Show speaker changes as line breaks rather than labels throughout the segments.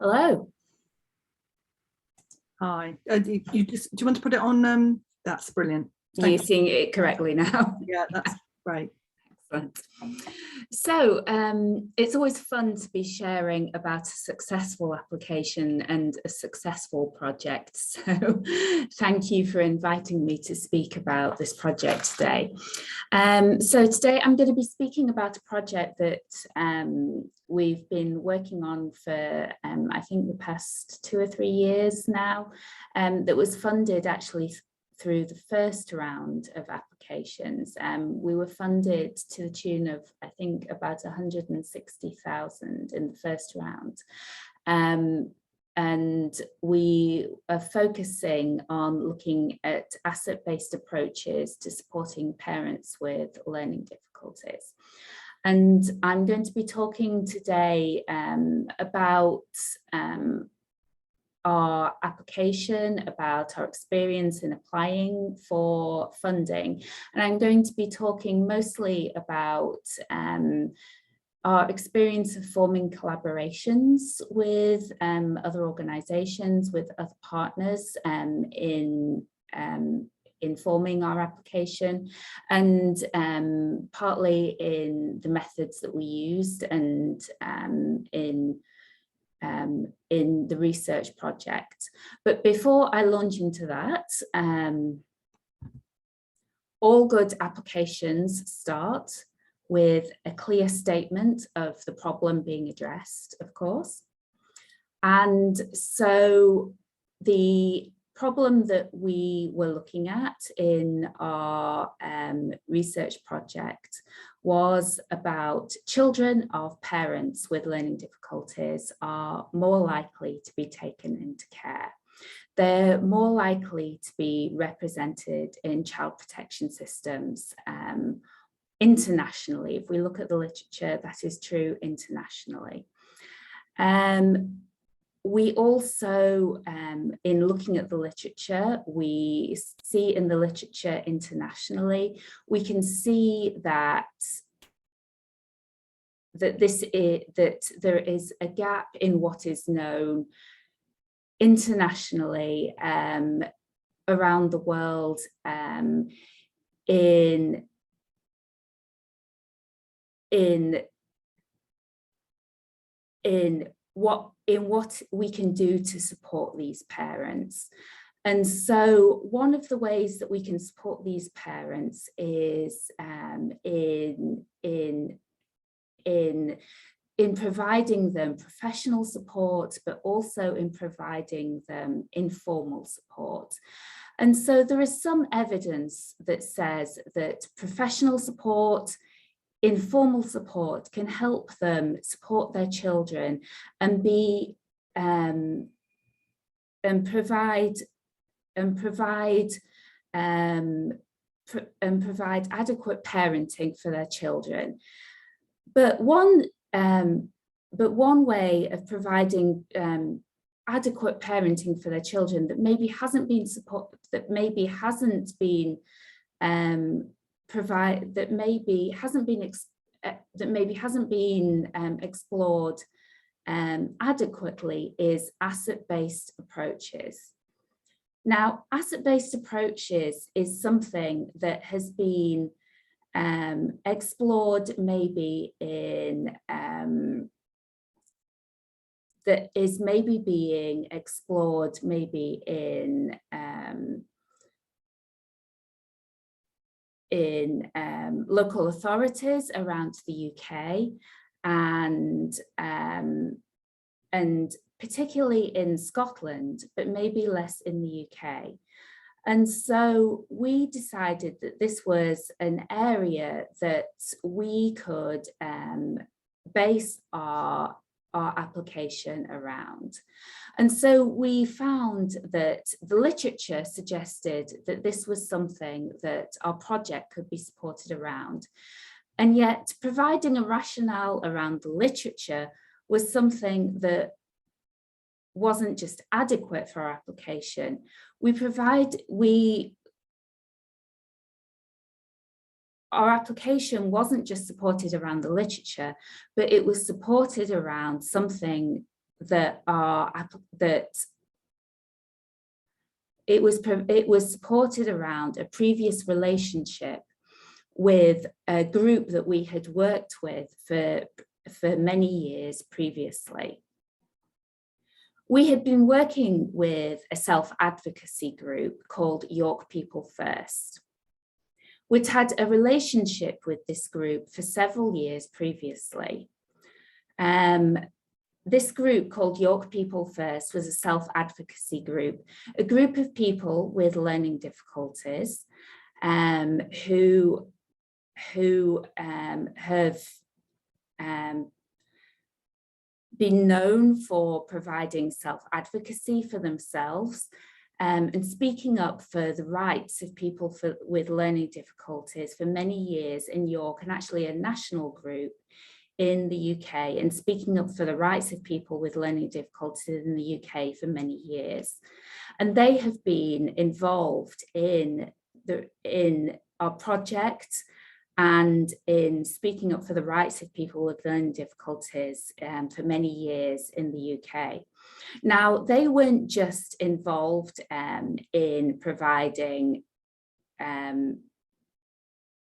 Hello.
Hi. Do you want to put it on? That's brilliant.
You're seeing it correctly now.
Yeah, that's great.
Excellent. So it's always fun to be sharing about a successful application and a successful project. So thank you for inviting me to speak about this project today. So today I'm going to be speaking about a project that we've been working on for I think the past 2 or 3 years now, that was funded actually through the first round of applications. We were funded to the tune of, I think, about 160,000 in the first round. And we are focusing on looking at asset-based approaches to supporting parents with learning difficulties. And I'm going to be talking today about our application, about our experience in applying for funding. And I'm going to be talking mostly about our experience of forming collaborations with other organisations, with other partners in forming our application, and partly in the methods that we used and in the research project. But before I launch into that, all good applications start with a clear statement of the problem being addressed, of course. And so the problem that we were looking at in our research project was about children of parents with learning difficulties are more likely to be taken into care. They're more likely to be represented in child protection systems internationally. If we look at the literature, that is true internationally. We also, in looking at the literature, we see in the literature internationally, we can see that there is a gap in what is known internationally around the world in what we can do to support these parents. And so one of the ways that we can support these parents is in providing them professional support, but also in providing them informal support. And so there is some evidence that says that professional support, informal support can help them support their children and be and provide adequate parenting for their children. But one way of providing adequate parenting for their children that maybe hasn't been explored adequately is asset-based approaches. Now, asset-based approaches is something that has been explored maybe in that is maybe being explored maybe in local authorities around the UK and particularly in Scotland, but maybe less in the UK. And so we decided that this was an area that we could base our application around. And so we found that the literature suggested that this was something that our project could be supported around. And yet providing a rationale around the literature was something that wasn't just adequate for our application. Our application wasn't just supported around the literature, but it was supported around something that it was supported around a previous relationship with a group that we had worked with for many years previously. We had been working with a self-advocacy group called York People First. We'd had a relationship with this group for several years previously. This group called York People First was a self-advocacy group, a group of people with learning difficulties who have been known for providing self-advocacy for themselves and speaking up for the rights of people with learning difficulties for many years in York, and actually a national group in the UK, and speaking up for the rights of people with learning difficulties in the UK for many years. And they have been involved in our project and in speaking up for the rights of people with learning difficulties for many years in the UK. Now, they weren't just involved in providing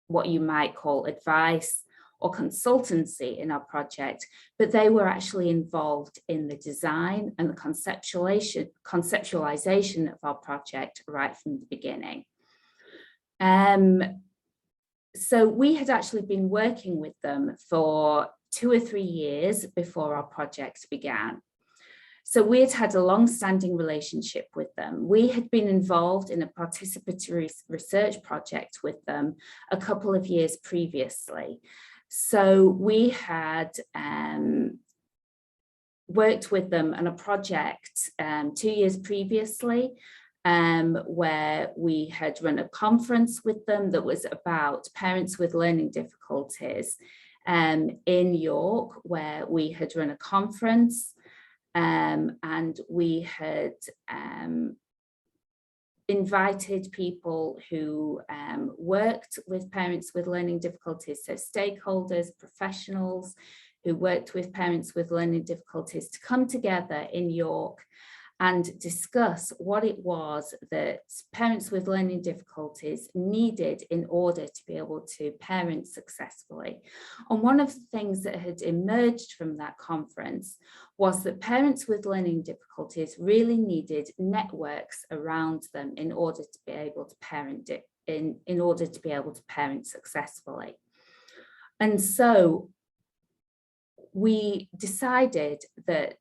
what you might call advice or consultancy in our project, but they were actually involved in the design and the conceptualization of our project right from the beginning. So we had actually been working with them for 2 or 3 years before our project began. So we had had a long-standing relationship with them. We had been involved in a participatory research project with them a couple of years previously. So we had worked with them on a project 2 years previously, where we had run a conference with them that was about parents with learning difficulties in York, where we had run a conference and we had invited people who worked with parents with learning difficulties, so stakeholders, professionals who worked with parents with learning difficulties, to come together in York and discuss what it was that parents with learning difficulties needed in order to be able to parent successfully. And one of the things that had emerged from that conference was that parents with learning difficulties really needed networks around them in order to be able to parent in order to be able to parent successfully. And so we decided that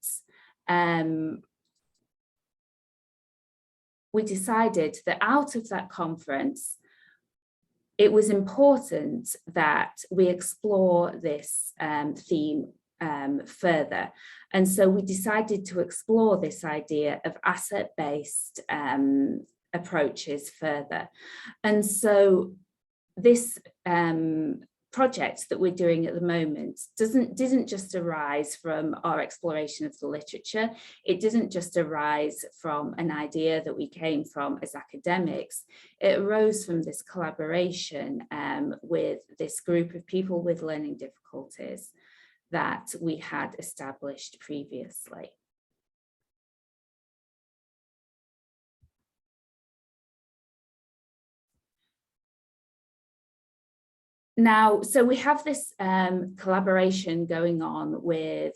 out of that conference, it was important that we explore this theme further. And so we decided to explore this idea of asset-based approaches further. And so this project that we're doing at the moment didn't just arise from our exploration of the literature. It didn't just arise from an idea that we came from as academics. It arose from this collaboration with this group of people with learning difficulties that we had established previously. Now, so we have this collaboration going on with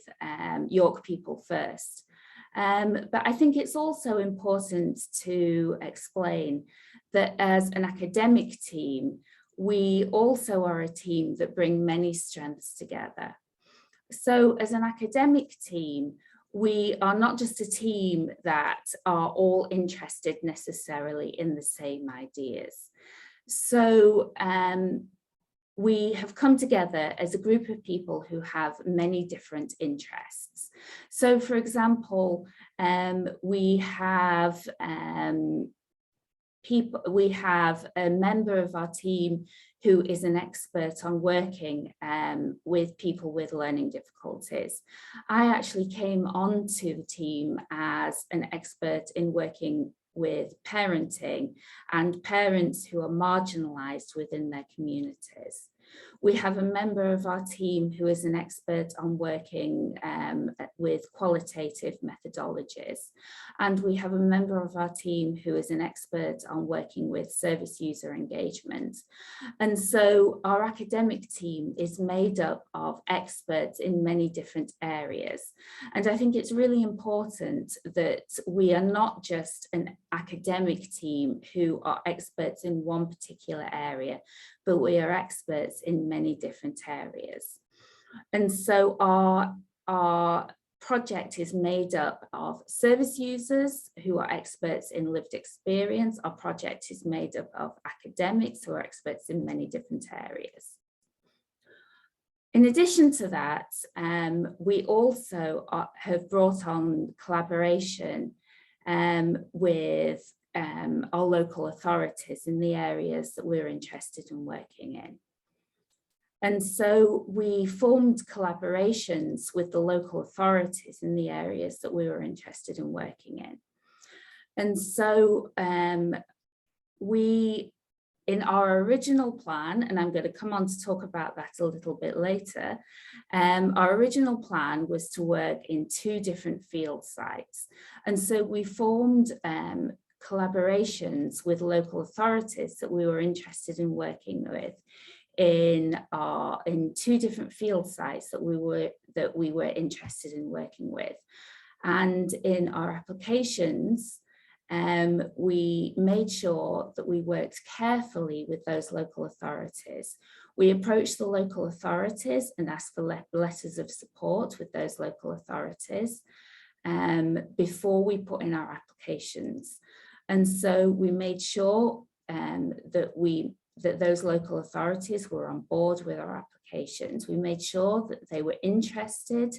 York People First, but I think it's also important to explain that as an academic team, we also are a team that bring many strengths together. So as an academic team, we are not just a team that are all interested necessarily in the same ideas. So we have come together as a group of people who have many different interests. So for example, we have a member of our team who is an expert on working with people with learning difficulties. I actually came onto the team as an expert in working with parenting and parents who are marginalized within their communities. We have a member of our team who is an expert on working with qualitative methodologies. And we have a member of our team who is an expert on working with service user engagement. And so our academic team is made up of experts in many different areas. And I think it's really important that we are not just an academic team who are experts in one particular area, but we are experts in many different areas. And so our project is made up of service users who are experts in lived experience. Our project is made up of academics who are experts in many different areas. In addition to that, we also have brought on collaboration with our local authorities in the areas that we're interested in working in. And so we formed collaborations with the local authorities in the areas that we were interested in working in. And so in our original plan, and I'm going to come on to talk about that a little bit later, our original plan was to work in 2 different field sites. And so we formed collaborations with local authorities that we were interested in working with in 2 different field sites that we were interested in working with. And in our applications, we made sure that we worked carefully with those local authorities. We approached the local authorities and asked for letters of support with those local authorities before we put in our applications. And so we made sure that those local authorities were on board with our applications. We made sure that they were interested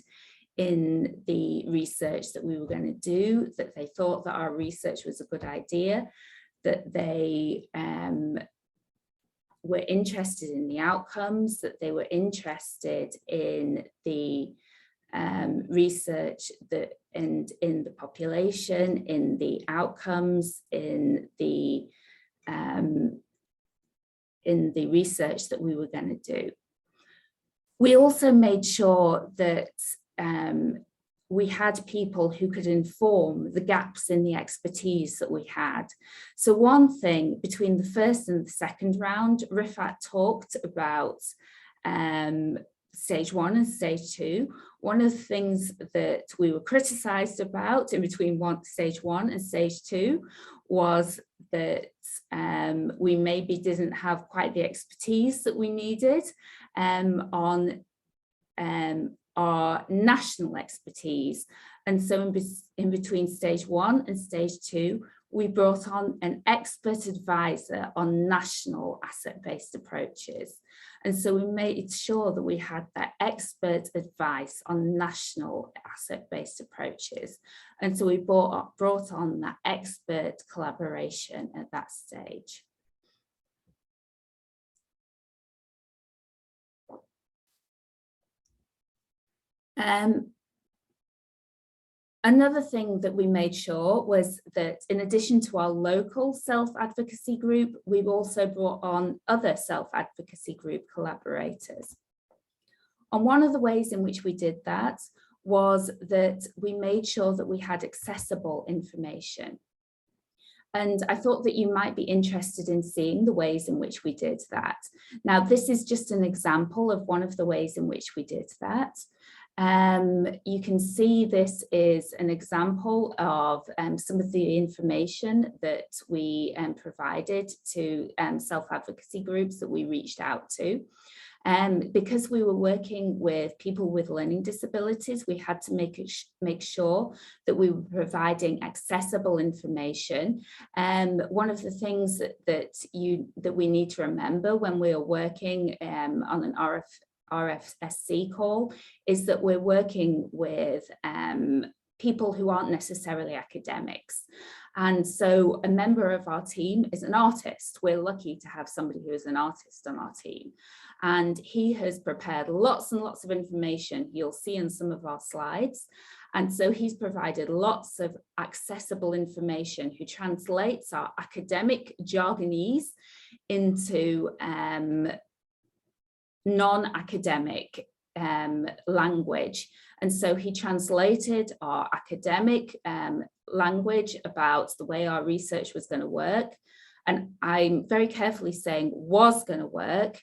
in the research that we were going to do, that they thought that our research was a good idea, that they were interested in the outcomes, that they were interested in the research and in the population, in the outcomes, in the research that we were going to do. We also made sure that we had people who could inform the gaps in the expertise that we had. So one thing between the first and the second round, Rifat talked about stage 1 and stage 2. One of the things that we were criticized about in between stage 1 and stage 2 was that we maybe didn't have quite the expertise that we needed on our national expertise. And so in between stage 1 and stage 2, we brought on an expert advisor on national asset-based approaches. And so we made sure that we had that expert advice on national asset-based approaches. And so we brought on that expert collaboration at that stage. Another thing that we made sure was that in addition to our local self-advocacy group, we've also brought on other self-advocacy group collaborators. And one of the ways in which we did that was that we made sure that we had accessible information. And I thought that you might be interested in seeing the ways in which we did that. Now, this is just an example of one of the ways in which we did that. You can see this is an example of some of the information that we provided to self-advocacy groups that we reached out to. Because we were working with people with learning disabilities, we had to make sure that we were providing accessible information. One of the things that we need to remember when we are working on an RfSC call is that we're working with people who aren't necessarily academics. And so a member of our team is an artist. We're lucky to have somebody who is an artist on our team. And he has prepared lots and lots of information you'll see in some of our slides. And so he's provided lots of accessible information who translates our academic jargonese into non-academic language. And so he translated our academic language about the way our research was going to work. And I'm very carefully saying was going to work,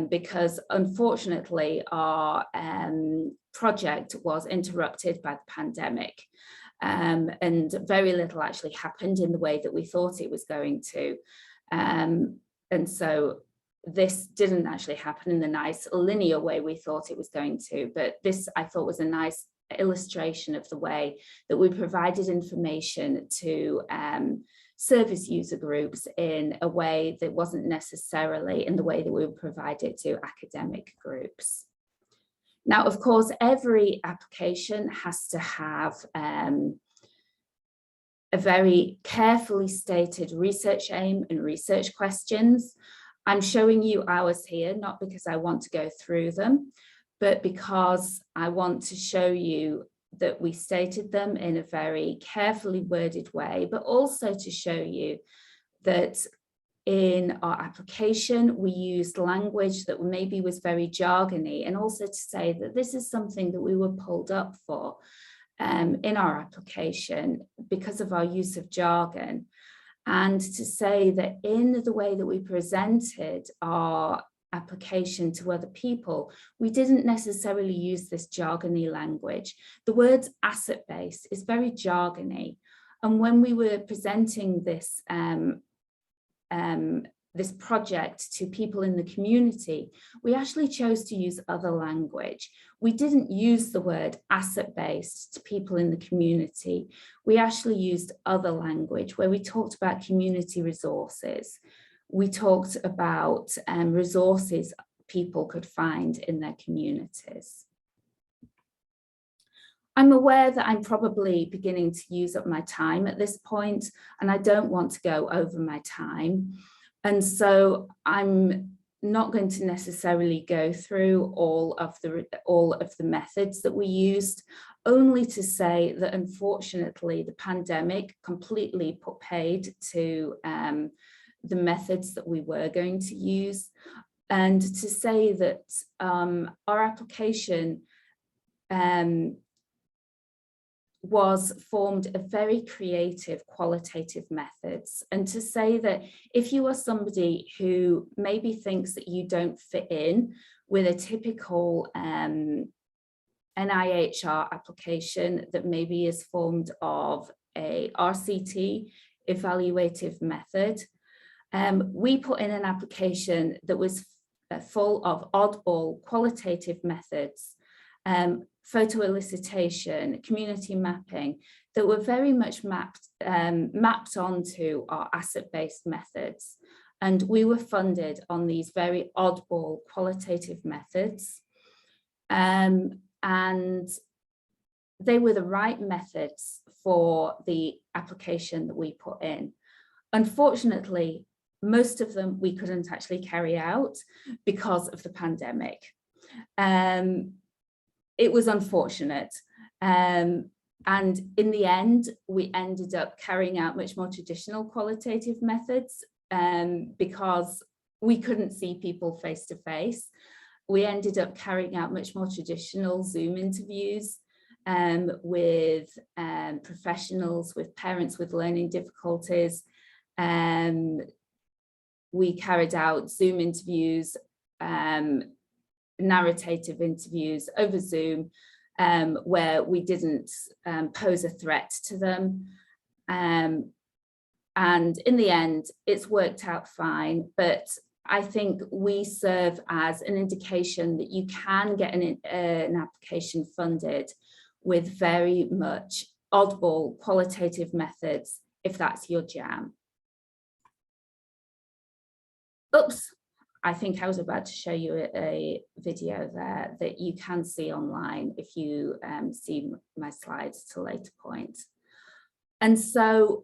because unfortunately our project was interrupted by the pandemic, and very little actually happened in the way that we thought it was going to. And so this didn't actually happen in the nice linear way we thought it was going to, but this I thought was a nice illustration of the way that we provided information to service user groups in a way that wasn't necessarily in the way that we would provide it to academic groups. Now, of course, every application has to have a very carefully stated research aim and research questions. I'm showing you ours here, not because I want to go through them, but because I want to show you that we stated them in a very carefully worded way, but also to show you that in our application, we used language that maybe was very jargony, and also to say that this is something that we were pulled up for in our application because of our use of jargon. And to say that in the way that we presented our application to other people, we didn't necessarily use this jargony language. The word asset-based is very jargony. And when we were presenting this, this project to people in the community, we actually chose to use other language. We didn't use the word asset-based to people in the community. We actually used other language where we talked about community resources. We talked about resources people could find in their communities. I'm aware that I'm probably beginning to use up my time at this point, and I don't want to go over my time. And so I'm not going to necessarily go through all of the methods that we used, only to say that unfortunately the pandemic completely put paid to the methods that we were going to use, and to say that our application was formed of very creative qualitative methods, and to say that if you are somebody who maybe thinks that you don't fit in with a typical NIHR application that maybe is formed of a RCT evaluative method, we put in an application that was full of oddball qualitative methods, photo elicitation, community mapping, that were very much mapped onto our asset-based methods. And we were funded on these very oddball qualitative methods. And they were the right methods for the application that we put in. Unfortunately, most of them we couldn't actually carry out because of the pandemic. It was unfortunate. And in the end, we ended up carrying out much more traditional qualitative methods because we couldn't see people face to face. We ended up carrying out much more traditional Zoom interviews with professionals, with parents with learning difficulties. We carried out Zoom interviews, narrative interviews over Zoom, where we didn't pose a threat to them. And in the end, it's worked out fine, but I think we serve as an indication that you can get an application funded with very much oddball qualitative methods, if that's your jam. Oops. I think I was about to show you a video there that you can see online if you see my slides at a later point. And so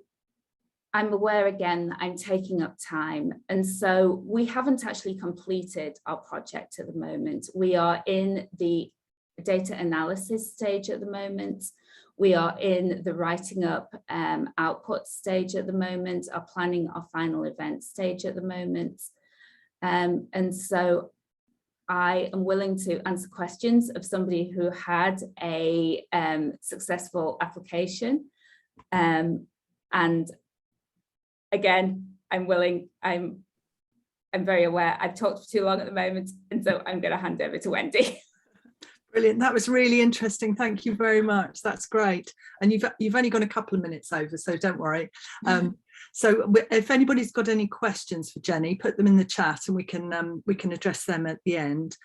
I'm aware again that I'm taking up time. And so we haven't actually completed our project at the moment. We are in the data analysis stage at the moment. We are in the writing up output stage at the moment, are planning our final event stage at the moment. And so I am willing to answer questions of somebody who had a successful application. And again, I'm very aware I've talked for too long at the moment, and so I'm going to hand over to Wendy.
Brilliant. That was really interesting. Thank you very much. That's great. And you've only gone a couple of minutes over, so don't worry. So if anybody's got any questions for Jenny, put them in the chat and we can address them at the end.